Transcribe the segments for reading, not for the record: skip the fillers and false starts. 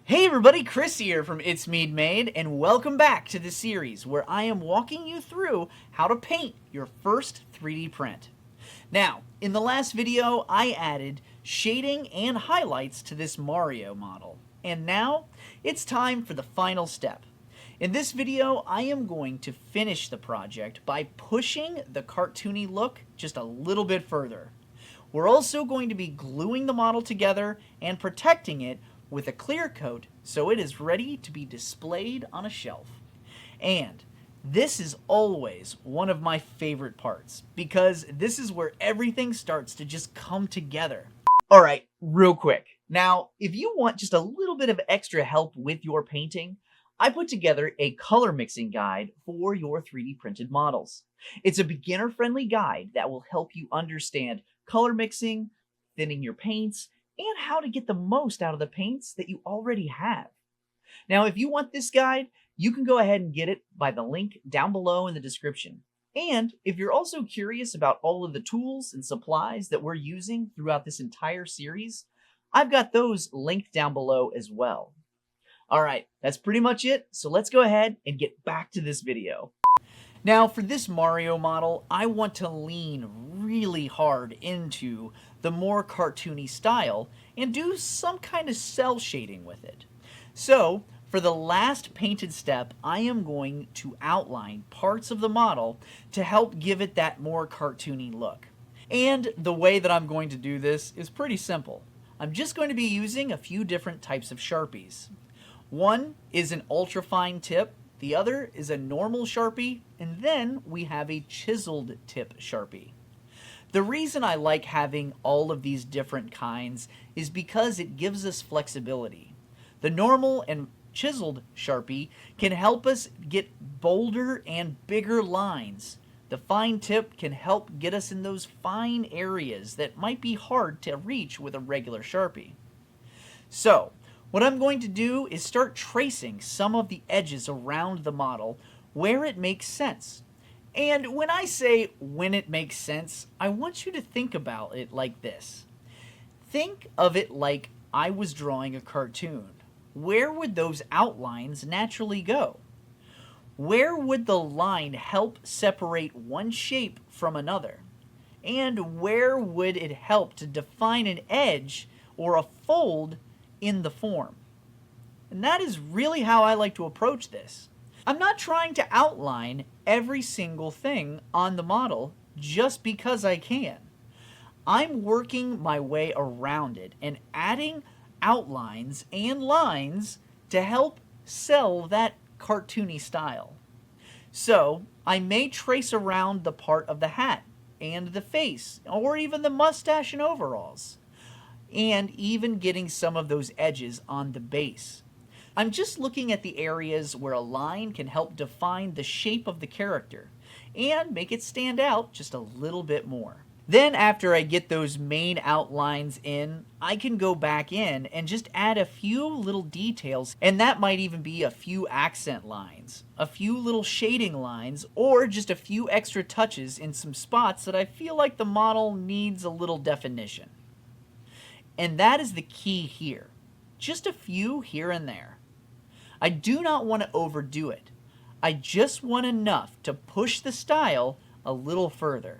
Hey everybody, Chris here from It's Mead Made, and welcome back to the series where I am walking you through how to paint your first 3D print. Now, in the last video, I added shading and highlights to this Mario model, and now it's time for the final step. In this video, I am going to finish the project by pushing the cartoony look just a little bit further. We're also going to be gluing the model together and protecting it with a clear coat so it is ready to be displayed on a shelf. And this is always one of my favorite parts because this is where everything starts to just come together. Alright, real quick. Now, if you want just a little bit of extra help with your painting, I put together a color mixing guide for your 3D printed models. It's a beginner-friendly guide that will help you understand color mixing, thinning your paints, and how to get the most out of the paints that you already have. Now, if you want this guide, you can go ahead and get it by the link down below in the description. And if you're also curious about all of the tools and supplies that we're using throughout this entire series, I've got those linked down below as well. Alright, that's pretty much it, so let's go ahead and get back to this video. Now, for this Mario model, I want to lean really hard into the more cartoony style and do some kind of cell shading with it. So, for the last painted step, I am going to outline parts of the model to help give it that more cartoony look. And the way that I'm going to do this is pretty simple. I'm just going to be using a few different types of Sharpies. One is an ultra-fine tip, the other is a normal Sharpie, and then we have a chiseled tip Sharpie. The reason I like having all of these different kinds is because it gives us flexibility. The normal and chiseled Sharpie can help us get bolder and bigger lines. The fine tip can help get us in those fine areas that might be hard to reach with a regular Sharpie. So, what I'm going to do is start tracing some of the edges around the model where it makes sense. And when I say when it makes sense, I want you to think about it like this. Think of it like I was drawing a cartoon. Where would those outlines naturally go? Where would the line help separate one shape from another? And where would it help to define an edge or a fold in the form? And that is really how I like to approach this. I'm not trying to outline every single thing on the model just because I can. I'm working my way around it and adding outlines and lines to help sell that cartoony style. So I may trace around the part of the hat and the face or even the mustache and overalls, and even getting some of those edges on the base. I'm just looking at the areas where a line can help define the shape of the character and make it stand out just a little bit more. Then after I get those main outlines in, I can go back in and just add a few little details, and that might even be a few accent lines, a few little shading lines, or just a few extra touches in some spots that I feel like the model needs a little definition. And that is the key here. Just a few here and there. I do not want to overdo it. I just want enough to push the style a little further.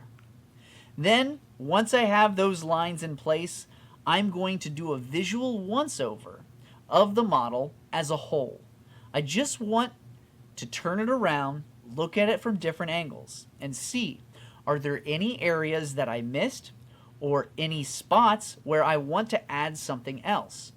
Then, once I have those lines in place, I'm going to do a visual once-over of the model as a whole. I just want to turn it around, look at it from different angles, and see, are there any areas that I missed, or any spots where I want to add something else?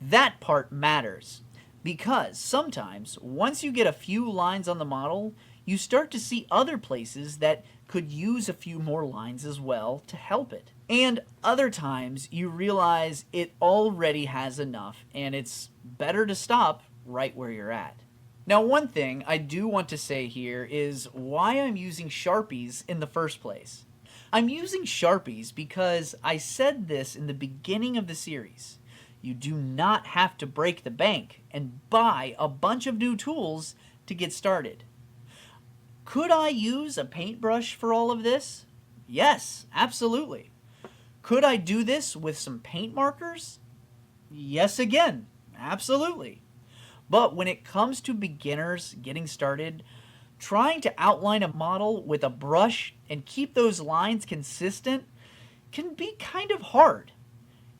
That part matters, because sometimes, once you get a few lines on the model, you start to see other places that could use a few more lines as well to help it. And other times, you realize it already has enough, and it's better to stop right where you're at. Now, one thing I do want to say here is why I'm using Sharpies in the first place. I'm using Sharpies because I said this in the beginning of the series. You do not have to break the bank and buy a bunch of new tools to get started. Could I use a paintbrush for all of this? Yes, absolutely. Could I do this with some paint markers? Yes again. Absolutely. But when it comes to beginners getting started, trying to outline a model with a brush and keep those lines consistent can be kind of hard.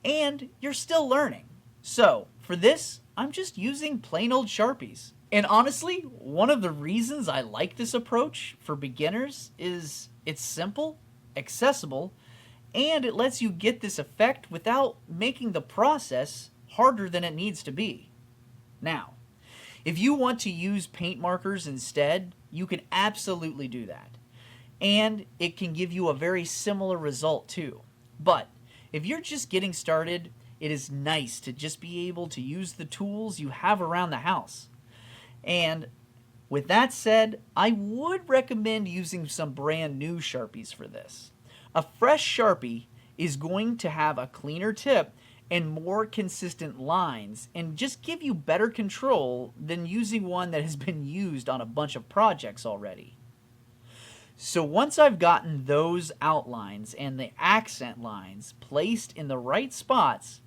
And you're still learning. So, for this, I'm just using plain old Sharpies. And honestly, one of the reasons I like this approach for beginners is it's simple, accessible, and it lets you get this effect without making the process harder than it needs to be. Now, if you want to use paint markers instead, you can absolutely do that. And it can give you a very similar result too. But if you're just getting started, it is nice to just be able to use the tools you have around the house. And with that said, I would recommend using some brand new Sharpies for this. A fresh Sharpie is going to have a cleaner tip and more consistent lines and just give you better control than using one that has been used on a bunch of projects already. So once I've gotten those outlines and the accent lines placed in the right spots,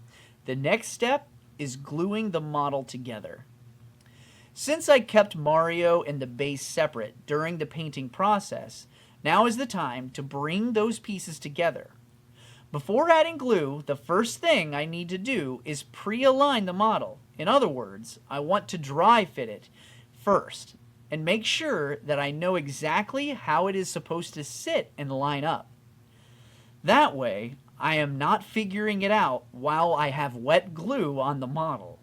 the next step is gluing the model together. Since I kept Mario and the base separate during the painting process, now is the time to bring those pieces together. Before adding glue, the first thing I need to do is pre-align the model. In other words, I want to dry fit it first and make sure that I know exactly how it is supposed to sit and line up. That way, I am not figuring it out while I have wet glue on the model.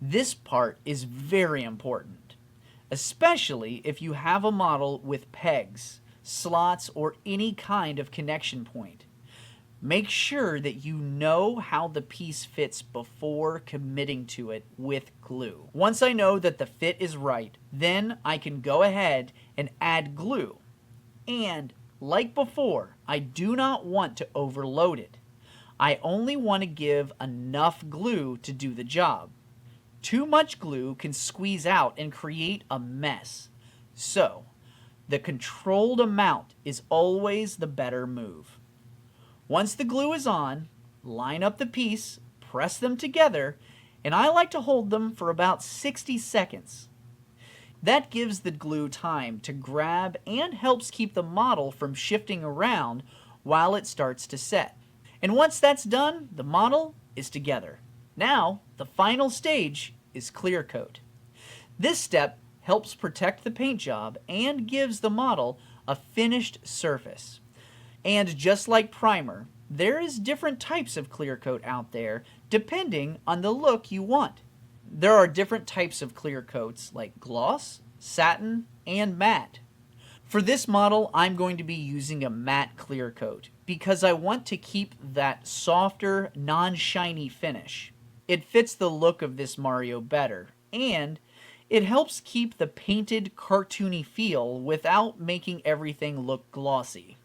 This part is very important, especially if you have a model with pegs, slots, or any kind of connection point. Make sure that you know how the piece fits before committing to it with glue. Once I know that the fit is right, then I can go ahead and add glue. And like before, I do not want to overload it. I only want to give enough glue to do the job. Too much glue can squeeze out and create a mess. So, the controlled amount is always the better move. Once the glue is on, line up the piece, press them together, and I like to hold them for about 60 seconds. That gives the glue time to grab and helps keep the model from shifting around while it starts to set. And once that's done, the model is together. Now, the final stage is clear coat. This step helps protect the paint job and gives the model a finished surface. And just like primer, there is different types of clear coat out there depending on the look you want. There are different types of clear coats like gloss, satin, and matte. For this model, I'm going to be using a matte clear coat because I want to keep that softer, non-shiny finish. It fits the look of this Mario better, and it helps keep the painted, cartoony feel without making everything look glossy.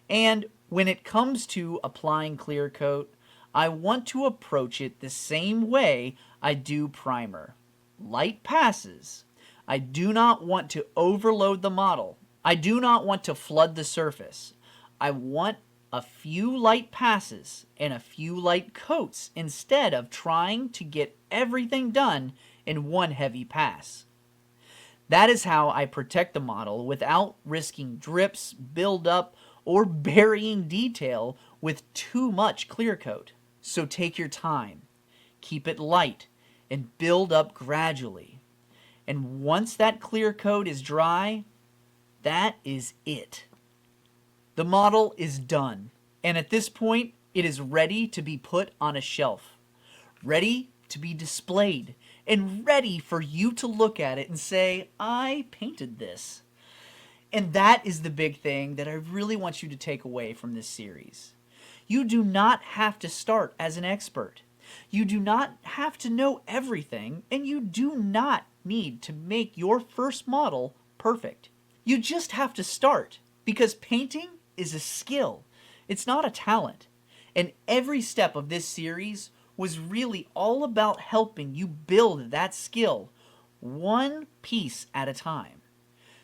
And when it comes to applying clear coat, I want to approach it the same way I do primer. Light passes. I do not want to overload the model. I do not want to flood the surface. I want a few light passes and a few light coats instead of trying to get everything done in one heavy pass. That is how I protect the model without risking drips, buildup, or burying detail with too much clear coat. So take your time, keep it light, and build up gradually. And once that clear coat is dry, that is it. The model is done, and at this point, it is ready to be put on a shelf, ready to be displayed, and ready for you to look at it and say, I painted this. And that is the big thing that I really want you to take away from this series. You do not have to start as an expert. You do not have to know everything, and you do not need to make your first model perfect. You just have to start, because painting is a skill. It's not a talent. And every step of this series was really all about helping you build that skill one piece at a time.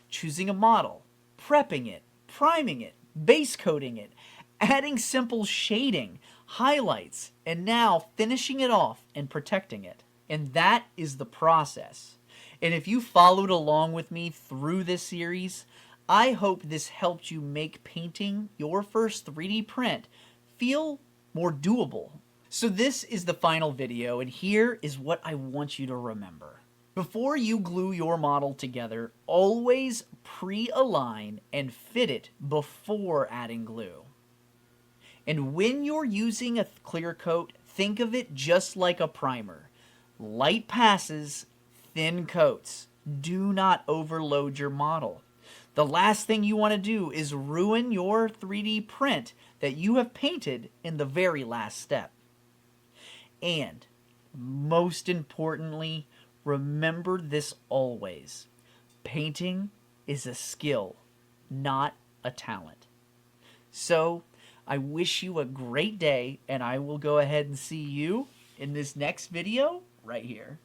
Choosing a model, prepping it, priming it, base coating it, adding simple shading, highlights, and now finishing it off and protecting it. And that is the process. And if you followed along with me through this series, I hope this helped you make painting your first 3D print feel more doable. So this is the final video, and here is what I want you to remember. Before you glue your model together, always pre-align and fit it before adding glue. And when you're using a clear coat, think of it just like a primer. Light passes, thin coats. Do not overload your model. The last thing you want to do is ruin your 3D print that you have painted in the very last step. And most importantly, remember this always. Painting is a skill, not a talent. So, I wish you a great day, and I will go ahead and see you in this next video right here.